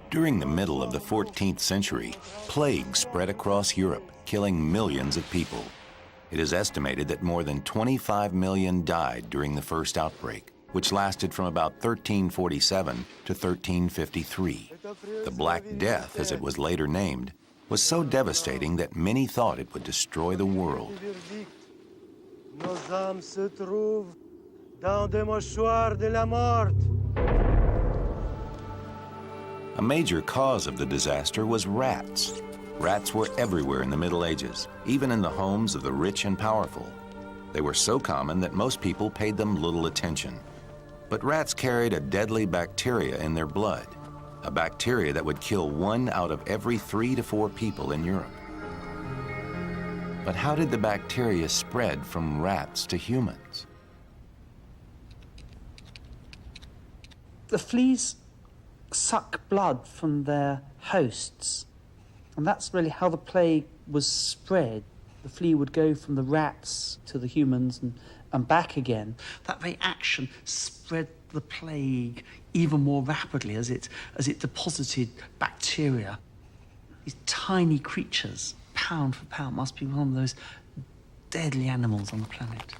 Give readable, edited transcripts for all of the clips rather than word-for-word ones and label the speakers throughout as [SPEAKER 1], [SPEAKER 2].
[SPEAKER 1] During the middle of the 14th century, plague spread across Europe, killing millions of people. It is estimated that more than 25 million died during the first outbreak, which lasted from about 1347 to 1353. The Black Death, as it was later named, was so devastating that many thought it would destroy the world. A major cause of the disaster was rats. Rats were everywhere in the Middle Ages, even in the homes of the rich and powerful. They were so common that most people paid them little attention. But rats carried a deadly bacteria in their blood, a bacteria that would kill 1 out of every 3 to 4 people in Europe. But how did the bacteria spread from rats to humans?
[SPEAKER 2] The fleas suck blood from their hosts, and that's really how the plague was spread. The flea would go from the rats to the humans and back again. That very action spread the plague even more rapidly as it deposited bacteria. These tiny creatures, pound for pound, must be one of those deadly animals on the planet.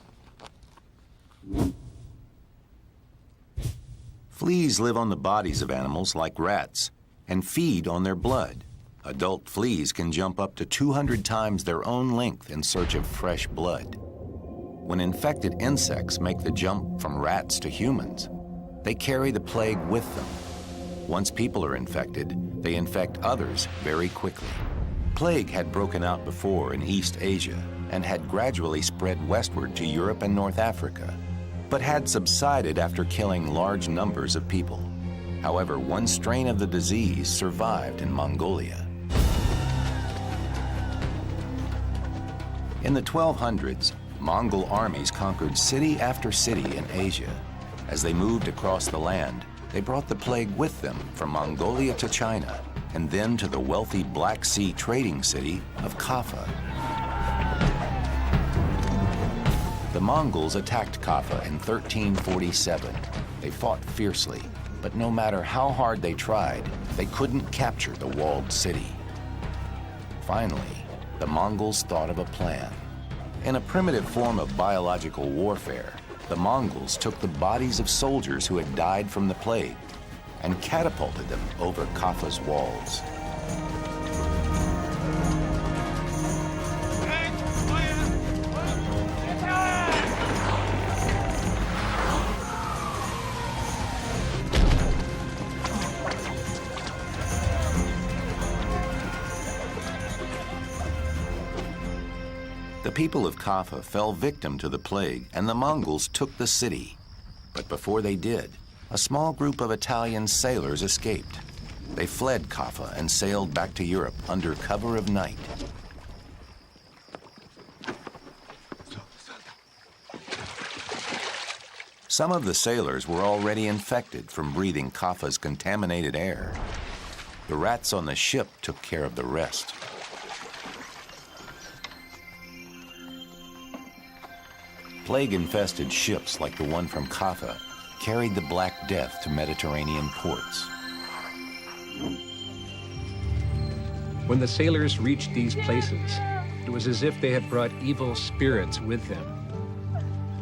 [SPEAKER 1] Fleas live on the bodies of animals like rats and feed on their blood. Adult fleas can jump up to 200 times their own length in search of fresh blood. When infected insects make the jump from rats to humans, they carry the plague with them. Once people are infected, they infect others very quickly. Plague had broken out before in East Asia and had gradually spread westward to Europe and North Africa, but had subsided after killing large numbers of people. However, one strain of the disease survived in Mongolia. In the 1200s, Mongol armies conquered city after city in Asia. As they moved across the land, they brought the plague with them from Mongolia to China, and then to the wealthy Black Sea trading city of Kaffa. The Mongols attacked Kaffa in 1347. They fought fiercely, but no matter how hard they tried, they couldn't capture the walled city. Finally, the Mongols thought of a plan. In a primitive form of biological warfare, the Mongols took the bodies of soldiers who had died from the plague and catapulted them over Kaffa's walls. The people of Kaffa fell victim to the plague, and the Mongols took the city. But before they did, a small group of Italian sailors escaped. They fled Kaffa and sailed back to Europe under cover of night. Some of the sailors were already infected from breathing Kaffa's contaminated air. The rats on the ship took care of the rest. Plague-infested ships like the one from Kaffa carried the Black Death to Mediterranean ports.
[SPEAKER 3] When the sailors reached these places, it was as if they had brought evil spirits with them.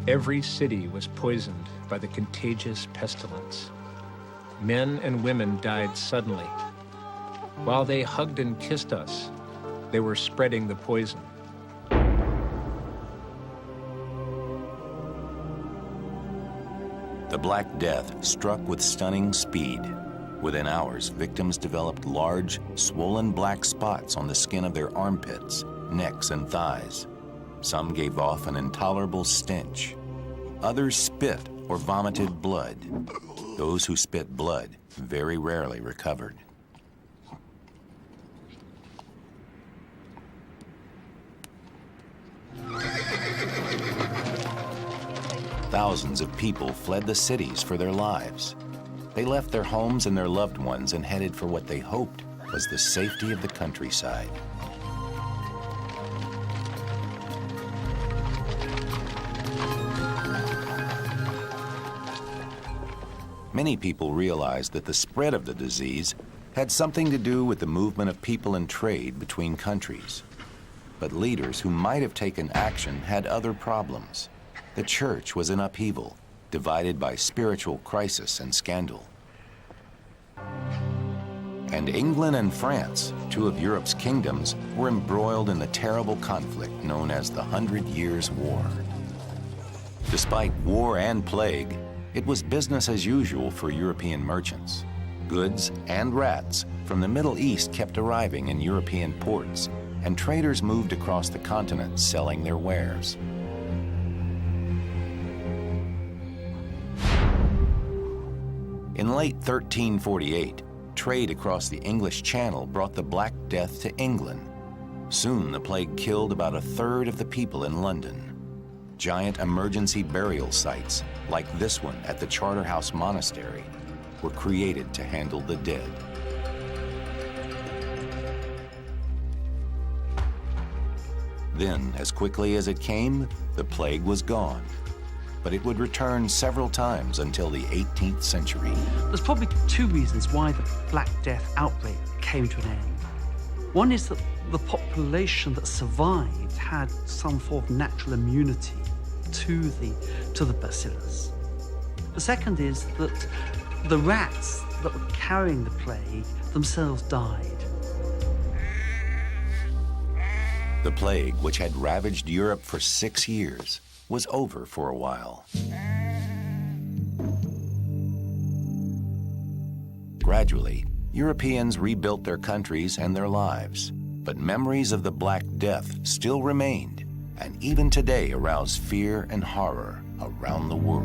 [SPEAKER 3] Every city was poisoned by the contagious pestilence. Men and women died suddenly. While they hugged and kissed us, they were spreading the poison.
[SPEAKER 1] The Black Death struck with stunning speed. Within hours, victims developed large, swollen black spots on the skin of their armpits, necks, and thighs. Some gave off an intolerable stench. Others spit or vomited blood. Those who spit blood very rarely recovered. Thousands of people fled the cities for their lives. They left their homes and their loved ones and headed for what they hoped was the safety of the countryside. Many people realized that the spread of the disease had something to do with the movement of people and trade between countries. But leaders who might have taken action had other problems. The church was in upheaval, divided by spiritual crisis and scandal. And England and France, two of Europe's kingdoms, were embroiled in the terrible conflict known as the 100 Years' War. Despite war and plague, it was business as usual for European merchants. Goods and rats from the Middle East kept arriving in European ports, and traders moved across the continent selling their wares. In late 1348, trade across the English Channel brought the Black Death to England. Soon the plague killed about a third of the people in London. Giant emergency burial sites, like this one at the Charterhouse Monastery, were created to handle the dead. Then, as quickly as it came, the plague was gone. But it would return several times until the 18th century.
[SPEAKER 2] There's probably two reasons why the Black Death outbreak came to an end. One is that the population that survived had some form of natural immunity to the bacillus. The second is that the rats that were carrying the plague themselves died.
[SPEAKER 1] The plague, which had ravaged Europe for 6 years, was over for a while. Gradually, Europeans rebuilt their countries and their lives, but memories of the Black Death still remained, and even today arouse fear and horror around the world.